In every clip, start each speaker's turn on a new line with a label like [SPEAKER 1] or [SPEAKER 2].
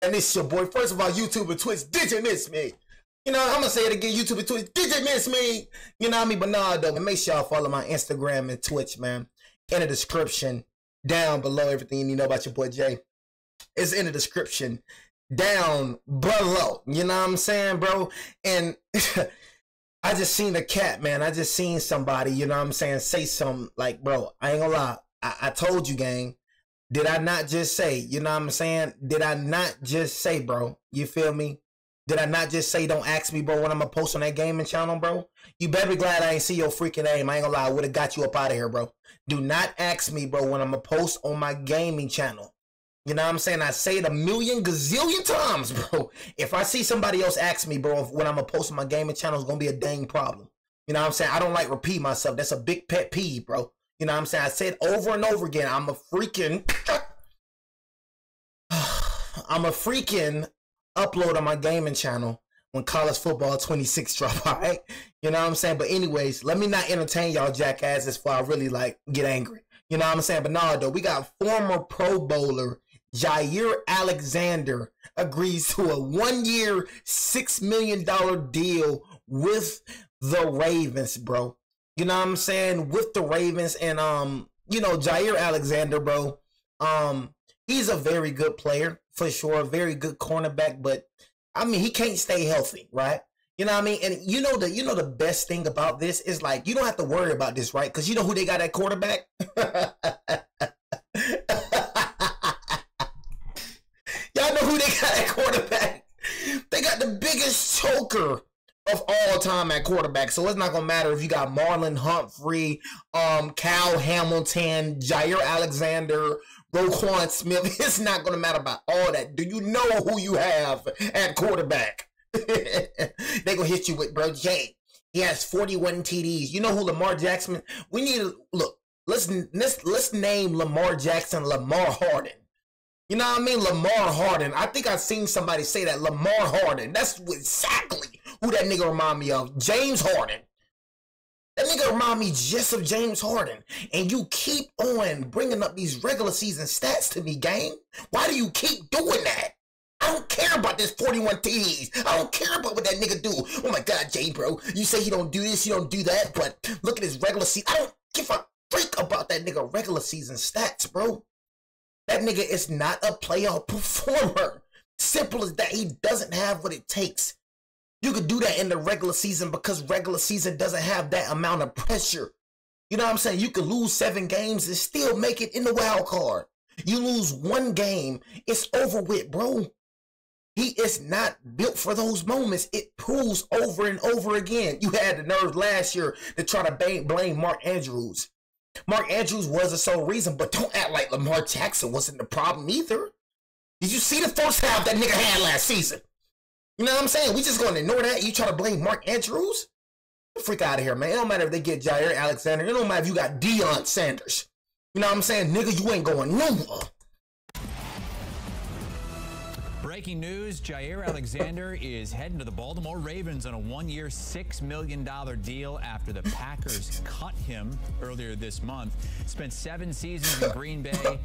[SPEAKER 1] And this your boy. First of all, YouTube and Twitch, did you miss me? You know, I'm gonna say it again, YouTube and Twitch, did you miss me? You know what I mean? But nah, though, make sure y'all follow my Instagram and Twitch, man. In the description, down below, everything you need to know about your boy Jay is in the description, down below. You know what I'm saying, bro? And I just seen a cat, man. I just seen somebody, you know what I'm saying, say something like, bro, I ain't gonna lie. I told you, gang. Did I not just say, you know what I'm saying? Did I not just say, bro? You feel me? Did I not just say, don't ask me, bro, when I'm gonna post on that gaming channel, bro? You better be glad I ain't see your freaking name. I ain't gonna lie, I would have got you up out of here, bro. Do not ask me, bro, when I'm gonna post on my gaming channel. You know what I'm saying? I say it a million gazillion times, bro. If I see somebody else ask me, bro, when I'm gonna post on my gaming channel, it's gonna be a dang problem. You know what I'm saying? I don't like repeat myself. That's a big pet peeve, bro. You know what I'm saying? I say it over and over again. I'm a freaking upload on my gaming channel when college football 26 drop, all right? You know what I'm saying? But anyways, let me not entertain y'all jackasses before I really like get angry. You know what I'm saying? But nah, though, we got former Pro Bowler Jaire Alexander agrees to a 1-year, $6 million deal with the Ravens, bro. You know what I'm saying? With the Ravens. And you know, Jaire Alexander, bro, he's a very good player for sure, a very good cornerback, but I mean, he can't stay healthy, right? You know what I mean? And you know the best thing about this is, like, you don't have to worry about this, right? Because you know who they got at quarterback? Y'all know who they got at quarterback? They got the biggest choker of all time at quarterback. So it's not gonna matter if you got Marlon Humphrey, Cal Hamilton, Jaire Alexander, Roquan Smith. It's not gonna matter about all that. Do you know who you have at quarterback? They gonna hit you with, bro, Jay, he has 41 TDs. You know who Lamar Jackson? We need to look. Let's name Lamar Jackson Lamar Harden. You know what I mean? Lamar Harden. I think I've seen somebody say that. Lamar Harden. That's exactly who that nigga remind me of. James Harden. That nigga remind me just of James Harden. And you keep on bringing up these regular season stats to me, gang. Why do you keep doing that? I don't care about this 41 TDs. I don't care about what that nigga do. Oh my God, Jay, bro. You say he don't do this, he don't do that, but look at his regular season. I don't give a freak about that nigga regular season stats, bro. That nigga is not a playoff performer. Simple as that. He doesn't have what it takes. You could do that in the regular season because regular season doesn't have that amount of pressure. You know what I'm saying? You could lose 7 games and still make it in the wild card. You lose 1 game, it's over with, bro. He is not built for those moments. It proves over and over again. You had the nerve last year to try to blame Mark Andrews. Mark Andrews was the sole reason, but don't act like Lamar Jackson wasn't the problem either. Did you see the first half that nigga had last season? You know what I'm saying? We just going to ignore that? You try to blame Mark Andrews? Freak out of here, man. It don't matter if they get Jaire Alexander. It don't matter if you got Deion Sanders. You know what I'm saying? Nigga, you ain't going nowhere.
[SPEAKER 2] Breaking news, Jaire Alexander is heading to the Baltimore Ravens on a 1-year, $6 million deal after the Packers cut him earlier this month. Spent 7 seasons in Green Bay.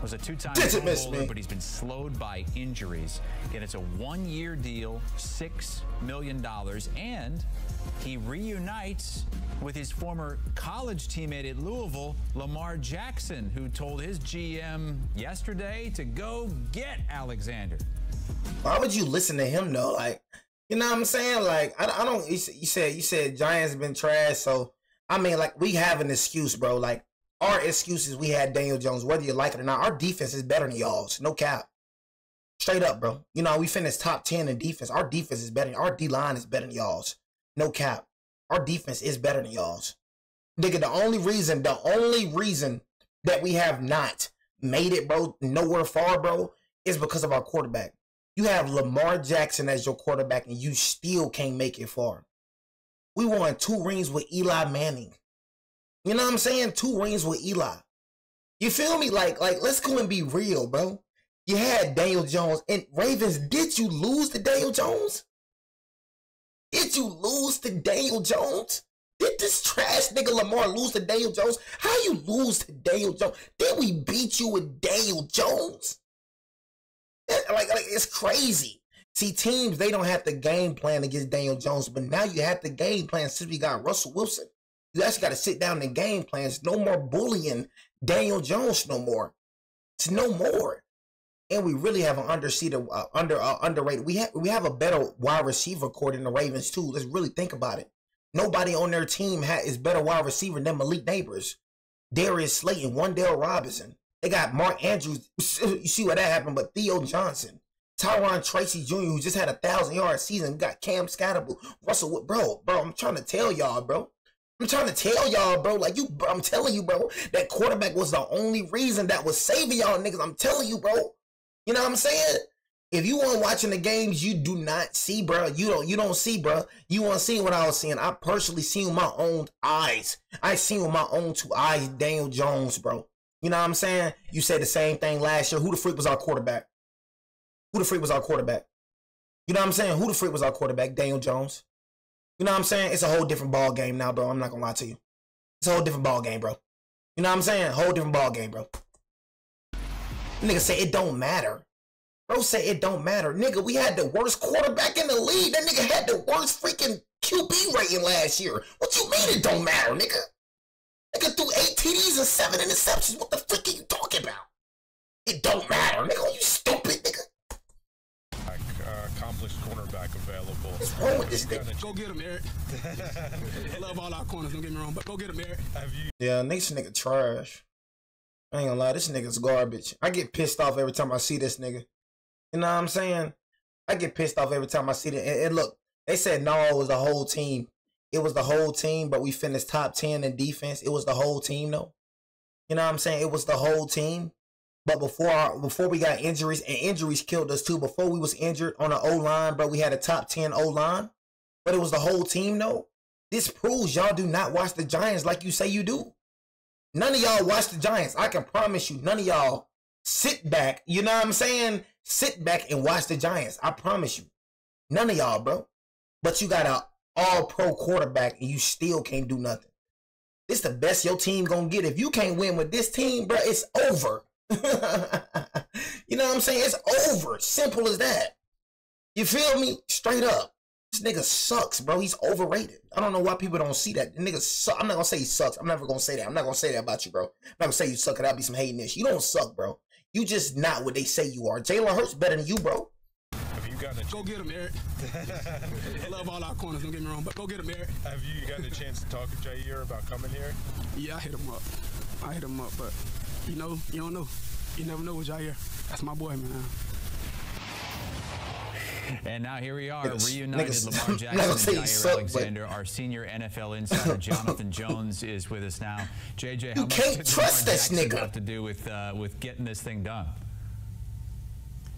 [SPEAKER 2] Was a 2-time Pro Bowler, but he's been slowed by injuries. Again, it's a 1-year deal, $6 million, and he reunites with his former college teammate at Louisville, Lamar Jackson, who told his GM yesterday to go get Alexander.
[SPEAKER 1] Why would you listen to him though? Like, you know what I'm saying? Like, I don't. You said Giants have been trash, so I mean, like, we have an excuse, bro. Like, our excuses, we had Daniel Jones, whether you like it or not. Our defense is better than y'all's. No cap. Straight up, bro. You know, we finished top 10 in defense. Our defense is better. Our D-line is better than y'all's. No cap. Our defense is better than y'all's. Nigga, the only reason that we have not made it, bro, nowhere far, bro, is because of our quarterback. You have Lamar Jackson as your quarterback, and you still can't make it far. We won 2 rings with Eli Manning. You know what I'm saying? 2 rings with Eli. You feel me? Like, let's go and be real, bro. You had Daniel Jones. And Ravens, did you lose to Daniel Jones? Did you lose to Daniel Jones? Did this trash nigga Lamar lose to Daniel Jones? How you lose to Daniel Jones? Did we beat you with Daniel Jones? Like it's crazy. See, teams, they don't have to game plan against Daniel Jones, but now you have to game plan since we got Russell Wilson. You actually got to sit down and game plans. No more bullying Daniel Jones no more. It's no more. And we really have an underrated. We have a better wide receiver core than the Ravens too. Let's really think about it. Nobody on their team is better wide receiver than Malik Neighbors, Darius Slayton, Wan'Dale Robinson. They got Mark Andrews. You see what that happened, but Theo Johnson, Tyron Tracy Jr., who just had a 1,000-yard season. We got Cam Scatterbull, Russell Wood. Bro, I'm trying to tell y'all, bro. I'm telling you, bro, that quarterback was the only reason that was saving y'all niggas. I'm telling you, bro. You know what I'm saying? If you weren't watching the games, you do not see, bro. You don't see, bro. You want to see what I was seeing. I personally seen with my own eyes. I seen with my own 2 eyes Daniel Jones, bro. You know what I'm saying? You said the same thing last year. Who the freak was our quarterback? You know what I'm saying? Who the freak was our quarterback? Daniel Jones. You know what I'm saying? It's a whole different ball game now, bro. I'm not gonna lie to you. It's a whole different ball game, bro. You know what I'm saying? Whole different ball game, bro. Nigga say it don't matter. Bro say it don't matter. Nigga, we had the worst quarterback in the league. That nigga had the worst freaking QB rating last year. What you mean it don't matter, nigga? Nigga threw 8 TDs and 7 interceptions. What the frick are you talking about? It don't matter, nigga. You stupid, nigga.
[SPEAKER 3] Accomplished cornerback available.
[SPEAKER 1] What's wrong with this nigga?
[SPEAKER 4] Go get him, Eric. I love all our corners, don't get me wrong, but go get him, Eric.
[SPEAKER 1] Yeah, this nigga trash. I ain't gonna lie, this nigga's garbage. I get pissed off every time I see this nigga. You know what I'm saying? I get pissed off every time I see it. And look, they said no, it was the whole team. It was the whole team, but we finished top 10 in defense. It was the whole team, though. You know what I'm saying? It was the whole team. But before we got injuries, and injuries killed us too. Before we was injured on the O-line, bro, we had a top 10 O-line. But it was the whole team, though. This proves y'all do not watch the Giants like you say you do. None of y'all watch the Giants. I can promise you, none of y'all sit back. You know what I'm saying? Sit back and watch the Giants. I promise you. None of y'all, bro. But you got an all-pro quarterback and you still can't do nothing. This the best your team gonna get. If you can't win with this team, bro, it's over. You know what I'm saying? It's over. Simple as that. You feel me? Straight up. This nigga sucks, bro. He's overrated. I don't know why people don't see that. The nigga sucks. I'm not gonna say he sucks. I'm never gonna say that. I'm not gonna say that about you, bro. I'm not gonna say you suck. That'll be some hating ish. You don't suck, bro. You just not what they say you are. Jalen Hurts better than you, bro.
[SPEAKER 4] Go get him, Eric. I love all our corners, don't get me wrong, but go get him, Eric.
[SPEAKER 3] Have you gotten a chance to talk to Jaire about coming here?
[SPEAKER 4] Yeah, I hit him up, but you know, you don't know. You never know with Jaire. That's my boy, man.
[SPEAKER 2] And now here we are, reunited. Lamar Jackson and Jaire Alexander. Our senior NFL insider, Jonathan Jones, is with us now. JJ, how much does Lamar Jackson have to do with getting this thing done?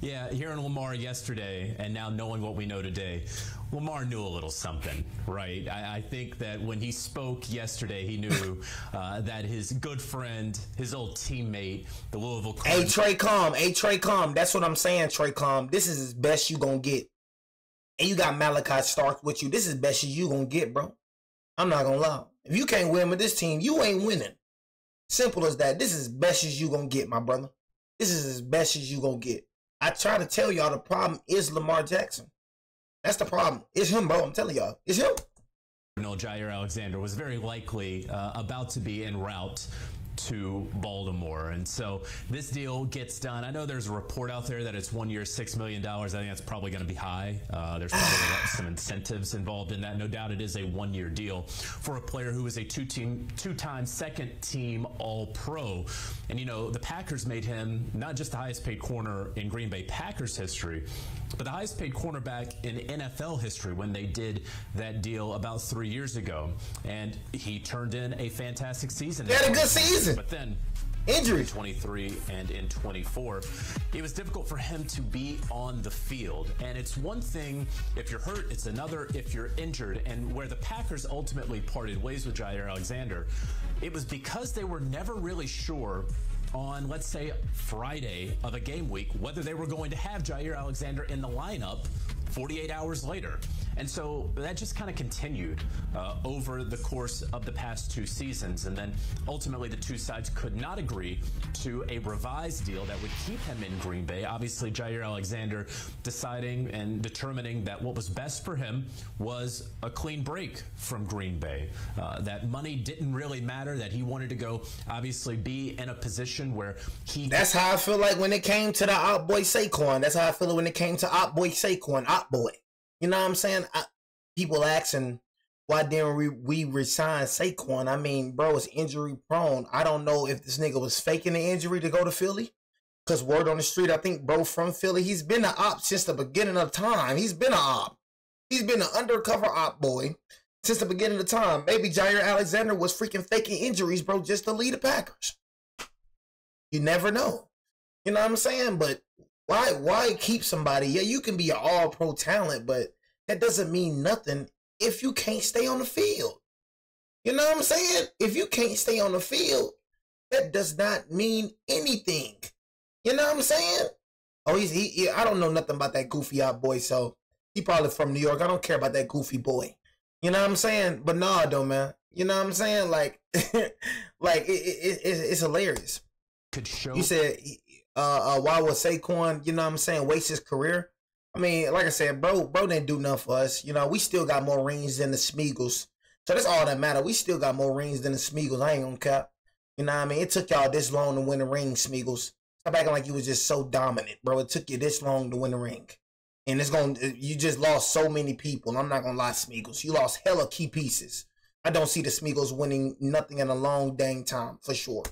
[SPEAKER 5] Yeah, hearing Lamar yesterday and now knowing what we know today, Lamar knew a little something, right? I think that when he spoke yesterday, he knew that his good friend, his old teammate, the Louisville Cardinals.
[SPEAKER 1] Hey, Trey Calm. That's what I'm saying, Trey Calm. This is as best you gonna get. And you got Malachi Stark with you. This is as best as you gonna get, bro. I'm not gonna lie. If you can't win with this team, you ain't winning. Simple as that. This is as best as you gonna get, my brother. This is as best as you gonna get. I try to tell y'all the problem is Lamar Jackson. That's the problem. It's him, bro. I'm telling y'all. It's him.
[SPEAKER 5] Jaire Alexander was very likely about to be en route to Baltimore. And so this deal gets done. I know there's a report out there that it's 1 year, $6 million. I think that's probably going to be high. There's probably some incentives involved in that. No doubt it is a 1 year deal for a player who is a two-time second team All-Pro. And, you know, the Packers made him not just the highest paid corner in Green Bay Packers history, but the highest paid cornerback in NFL history when they did that deal about 3 years ago. And he turned in a fantastic season.
[SPEAKER 1] He had a good season.
[SPEAKER 5] But then
[SPEAKER 1] injury.
[SPEAKER 5] In 23 and in 24, it was difficult for him to be on the field. And it's one thing if you're hurt, it's another if you're injured. And where the Packers ultimately parted ways with Jaire Alexander, it was because they were never really sure on, let's say, Friday of a game week, whether they were going to have Jaire Alexander in the lineup 48 hours later. And so that just kind of continued over the course of the past 2 seasons. And then ultimately the two sides could not agree to a revised deal that would keep him in Green Bay. Obviously, Jaire Alexander deciding and determining that what was best for him was a clean break from Green Bay. That money didn't really matter, that he wanted to go, obviously, be in a position where he...
[SPEAKER 1] That's how I feel like when it came to the Op Boy Saquon. That's how I feel when it came to Op Boy Saquon, Op Boy. You know what I'm saying? People asking, why didn't we resign Saquon? I mean, bro, it's injury prone. I don't know if this nigga was faking the injury to go to Philly. Because word on the street, I think bro from Philly, he's been an op since the beginning of time. He's been an op. He's been an undercover op boy since the beginning of time. Maybe Jaire Alexander was freaking faking injuries, bro, just to lead the Packers. You never know. You know what I'm saying? But why keep somebody? Yeah, you can be an all-pro talent, but that doesn't mean nothing if you can't stay on the field. You know what I'm saying? If you can't stay on the field, that does not mean anything. You know what I'm saying? Oh, I don't know nothing about that goofy out boy, so he probably from New York. I don't care about that goofy boy. You know what I'm saying? But nah, though, man. You know what I'm saying? Like, it's hilarious.
[SPEAKER 5] Could show.
[SPEAKER 1] You said, why was Saquon, you know what I'm saying, waste his career? I mean, like I said, bro didn't do nothing for us. You know, we still got more rings than the Smeagol's. So that's all that matter. We still got more rings than the Smeagol's. I ain't gonna cap. You know what I mean? It took y'all this long to win the ring, Smeagol's. Stop acting like you was just so dominant, bro. It took you this long to win the ring. And you just lost so many people. I'm not gonna lie, Smeagol's. You lost hella key pieces. I don't see the Smeagol's winning nothing in a long dang time, for sure.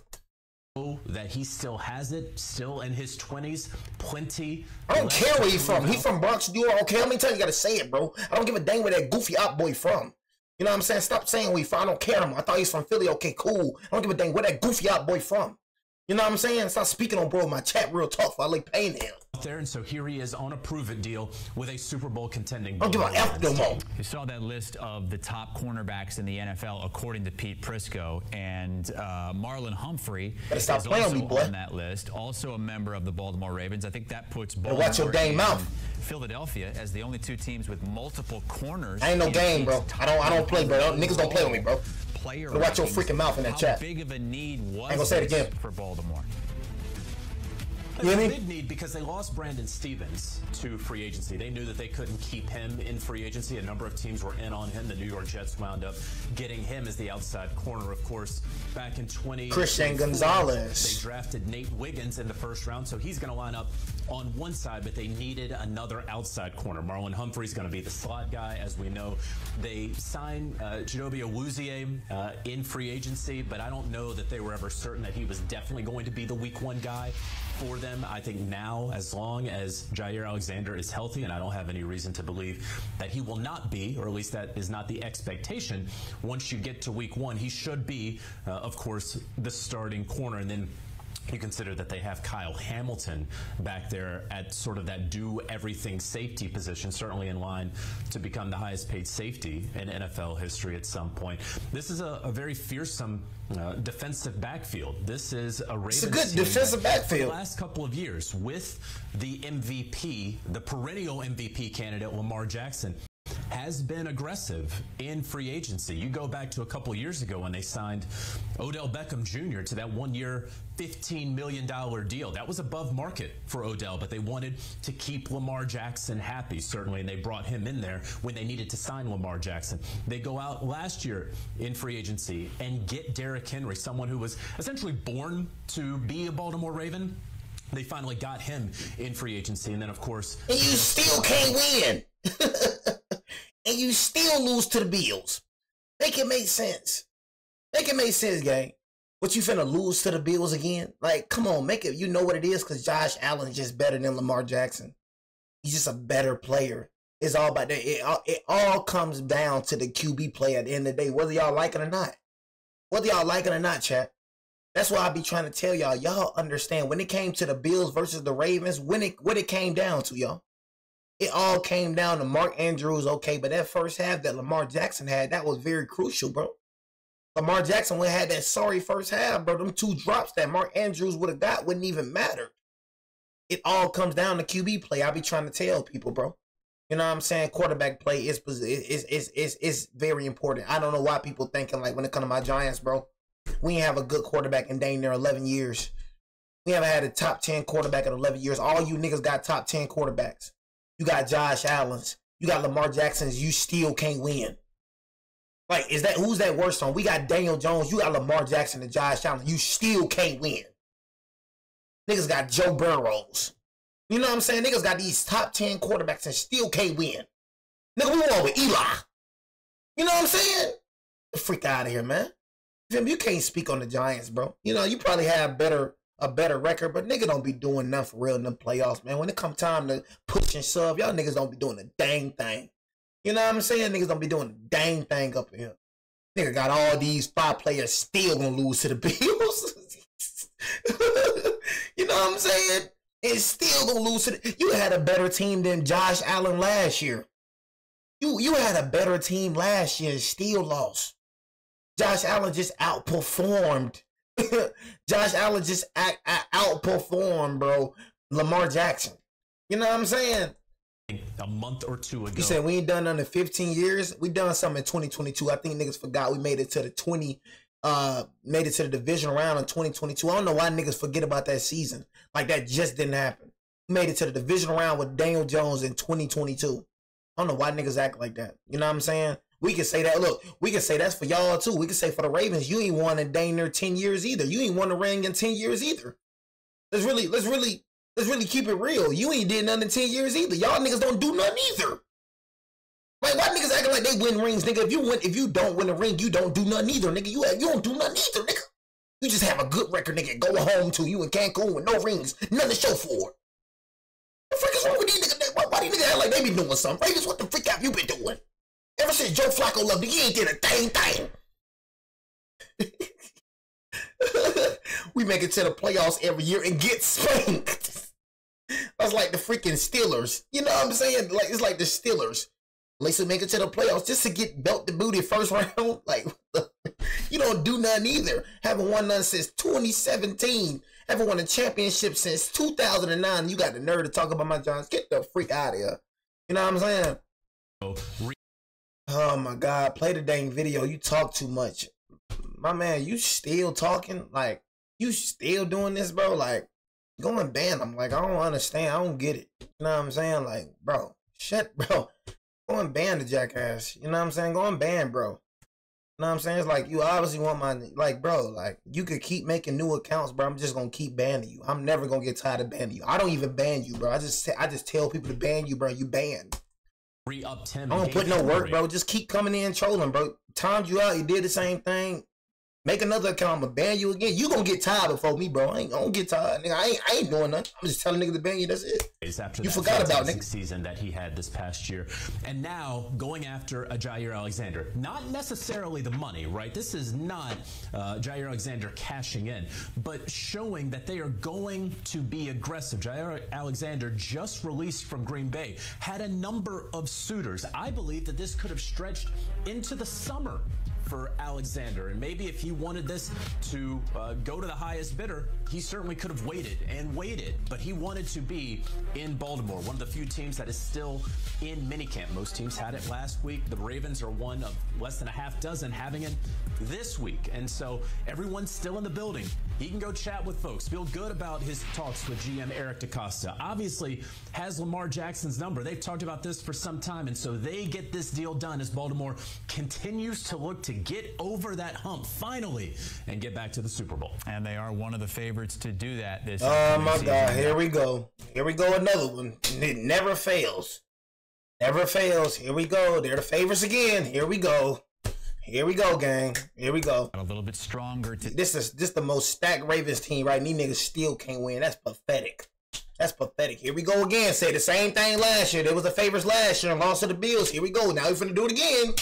[SPEAKER 5] That he still has it, still in his 20s, plenty.
[SPEAKER 1] I don't care where he's from. He's from Bronx, New York. Okay, how many times you gotta say it, bro? I don't give a dang where that goofy op boy from. You know what I'm saying? Stop saying where he's from. I don't care. I thought he's from Philly. Okay, cool. I don't give a dang where that goofy op boy from. You know what I'm saying? Stop speaking on bro my chat real tough. I like paying him.
[SPEAKER 5] There, and so here he is on a prove-it deal with a Super Bowl contending.
[SPEAKER 1] Don't give a F no more.
[SPEAKER 2] You saw that list of the top cornerbacks in the NFL according to Pete Prisco, and Marlon Humphrey is also on that list. Also a member of the Baltimore Ravens. I think that puts Baltimore
[SPEAKER 1] watch your dang mouth.
[SPEAKER 2] Philadelphia as the only two teams with multiple corners.
[SPEAKER 1] I ain't no game, bro. I don't play, bro. Niggas don't play with me, bro. Watch your freaking mouth in that chat.
[SPEAKER 2] How big of a need was
[SPEAKER 1] I ain't gonna say it again
[SPEAKER 2] for Baltimore?
[SPEAKER 5] It's a big need because they lost Brandon Stevens to free agency. They knew that they couldn't keep him in free agency. A number of teams were in on him. The New York Jets wound up getting him as the outside corner. Of course, back in 2020,
[SPEAKER 1] Christian Gonzalez.
[SPEAKER 5] They drafted Nate Wiggins in the first round, so he's going to line up on one side, but they needed another outside corner. Marlon Humphrey's going to be the slot guy, as we know. They signed Chidobe Awuzie in free agency, but I don't know that they were ever certain that he was definitely going to be the week one guy for them. I think now, as long as Jaire Alexander is healthy, and I don't have any reason to believe that he will not be, or at least that is not the expectation, once you get to week one, he should be, of course, the starting corner. And then you consider that they have Kyle Hamilton back there at sort of that do-everything safety position, certainly in line to become the highest-paid safety in NFL history at some point. This is a very fearsome defensive backfield. This is a Ravens
[SPEAKER 1] team. It's a good defensive backfield.
[SPEAKER 5] The last couple of years with the MVP, the perennial MVP candidate, Lamar Jackson, has been aggressive in free agency. You go back to a couple years ago when they signed Odell Beckham Jr. to that one-year, $15 million deal. That was above market for Odell, but they wanted to keep Lamar Jackson happy, certainly, and they brought him in there when they needed to sign Lamar Jackson. They go out last year in free agency and get Derrick Henry, someone who was essentially born to be a Baltimore Raven. They finally got him in free agency, and then, of course...
[SPEAKER 1] And you still can't win! And you still lose to the Bills. Make it make sense. Make it make sense, gang. What, you finna lose to the Bills again? Like, come on, make it. You know what it is, because Josh Allen's just better than Lamar Jackson. He's just a better player. It's all about that. It all comes down to the QB play at the end of the day, whether y'all like it or not. Whether y'all like it or not, chat. That's why I be trying to tell y'all. Y'all understand when it came to the Bills versus the Ravens, what it came down to, y'all. It all came down to Mark Andrews, okay, but that first half that Lamar Jackson had, that was very crucial, bro. Lamar Jackson would have had that sorry first half, bro. Them two drops that Mark Andrews would have got wouldn't even matter. It all comes down to QB play. I be trying to tell people, bro. You know what I'm saying? Quarterback play is very important. I don't know why people thinking like when it comes to my Giants, bro, we ain't have a good quarterback in dang near 11 years. We haven't had a top 10 quarterback in 11 years. All you niggas got top 10 quarterbacks. You got Josh Allen's. You got Lamar Jackson's. You still can't win. Like, who's that worse on? We got Daniel Jones. You got Lamar Jackson and Josh Allen. You still can't win. Niggas got Joe Burrows. You know what I'm saying? Niggas got these top 10 quarterbacks and still can't win. Nigga, we won with Eli. You know what I'm saying? Freak out of here, man. You can't speak on the Giants, bro. You know, you probably have a better record, but nigga don't be doing nothing for real in them playoffs, man. When it come time to push and shove, y'all niggas don't be doing a dang thing. You know what I'm saying? Niggas don't be doing a dang thing up here. Nigga got all these 5 players still gonna lose to the Bills. You know what I'm saying? And still gonna lose to the... You had a better team than Josh Allen last year. You had a better team last year and still lost. Josh Allen just outperformed. Josh Allen just outperformed, bro, Lamar Jackson. You know what I'm saying?
[SPEAKER 5] A month or two ago.
[SPEAKER 1] You said we ain't done nothing in 15 years. We done something in 2022. I think niggas forgot we made it to the division round in 2022. I don't know why niggas forget about that season. Like that just didn't happen. We made it to the division round with Daniel Jones in 2022. I don't know why niggas act like that. You know what I'm saying? We can say that. Look, we can say that's for y'all too. We can say for the Ravens, you ain't won in dang near 10 years either. You ain't won a ring in 10 years either. Let's really keep it real. You ain't did nothing in 10 years either. Y'all niggas don't do nothing either. Like why niggas acting like they win rings, nigga? If you don't win a ring, you don't do nothing either, nigga. You don't do nothing either, nigga. You just have a good record, nigga. Go home to you in Cancun with no rings, nothing to show for it. What the frick is wrong with these niggas? Why these niggas act like they be doing something? Ravens, what the frick have you been doing? Ever since Joe Flacco left you, ain't did a dang thing. We make it to the playoffs every year and get spanked. That's like the freaking Steelers. You know what I'm saying? Like it's like the Steelers. At least we make it to the playoffs just to get belt the booty first round. Like you don't do nothing either. Haven't won nothing since 2017. Haven't won a championship since 2009. You got the nerve to talk about my Giants. Get the freak out of here. You know what I'm saying? Oh my God, play the dang video. You talk too much. My man, you still talking? Like, you still doing this, bro? Like, go and ban them. Like, I don't understand. I don't get it. You know what I'm saying? Like, bro, bro. Go and ban the jackass. You know what I'm saying? Go and ban, bro. You know what I'm saying? It's like, you obviously want my, like, bro, like, you could keep making new accounts, bro. I'm just gonna keep banning you. I'm never gonna get tired of banning you. I don't even ban you, bro. I just tell people to ban you, bro. You banned.
[SPEAKER 5] Up 10
[SPEAKER 1] I don't put no work, bro. Just keep coming in and trolling, bro. Timed you out. You did the same thing. Make another account. I'm gonna ban you again. You gonna get tired before me, bro. I don't get tired, nigga. I ain't doing nothing. I'm just telling niggas to ban you. That's it.
[SPEAKER 5] After
[SPEAKER 1] you forgot about nigga
[SPEAKER 5] season that he had this past year, and now going after a Jaire Alexander. Not necessarily the money, right? This is not Jaire Alexander cashing in, but showing that they are going to be aggressive. Jaire Alexander, just released from Green Bay, had a number of suitors. I believe that this could have stretched into the summer for Alexander, and maybe if he wanted this to go to the highest bidder, he certainly could have waited, but he wanted to be in Baltimore, one of the few teams that is still in minicamp. Most teams had it last week. The Ravens are one of less than a half dozen having it this week, and so everyone's still in the building. He can go chat with folks, feel good about his talks with GM Eric DeCosta. Obviously has Lamar Jackson's number. They've talked about this for some time, and so they get this deal done as Baltimore continues to look to get over that hump finally and get back to the Super Bowl.
[SPEAKER 2] And they are one of the favorites to do that this
[SPEAKER 1] Oh my
[SPEAKER 2] season.
[SPEAKER 1] God, here we go. Here we go, another one. It never fails. Never fails. Here we go. They're the favorites again. Here we go. Here we go, gang. Here we go.
[SPEAKER 2] A little bit stronger.
[SPEAKER 1] This is the most stacked Ravens team, right? And these niggas still can't win. That's pathetic. That's pathetic. Here we go again. Say the same thing last year. There was the favorites last year and lost to the Bills. Here we go. Now we're finna do it again.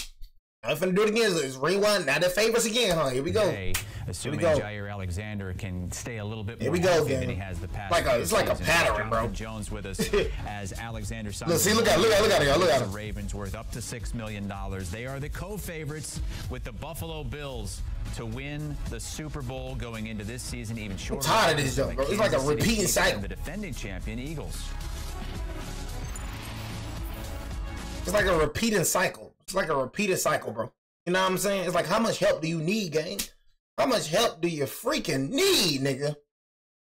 [SPEAKER 1] I'm finna do it again. Let's rewind. Now they're favorites again, huh? Here we go.
[SPEAKER 2] Assuming
[SPEAKER 1] Here we go.
[SPEAKER 2] Jaire Alexander can stay a little bit more
[SPEAKER 1] Here we go,
[SPEAKER 2] healthy than
[SPEAKER 1] gang.
[SPEAKER 2] he has the past.
[SPEAKER 1] It's like a pattern, bro.
[SPEAKER 2] Jones with us as Alexander.
[SPEAKER 1] Look, see, look at him. Look at him.
[SPEAKER 2] The Ravens worth up to $6 million. They are the co-favorites with the Buffalo Bills to win the Super Bowl going into this season. Even shorter.
[SPEAKER 1] I'm tired of this, bro. It's like a repeating cycle.
[SPEAKER 2] The defending champion Eagles.
[SPEAKER 1] It's like a repeating cycle. It's like a repeated cycle, bro. You know what I'm saying? It's like, how much help do you need, gang? How much help do you freaking need, nigga?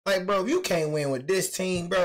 [SPEAKER 1] Like, bro, if you can't win with this team, bro.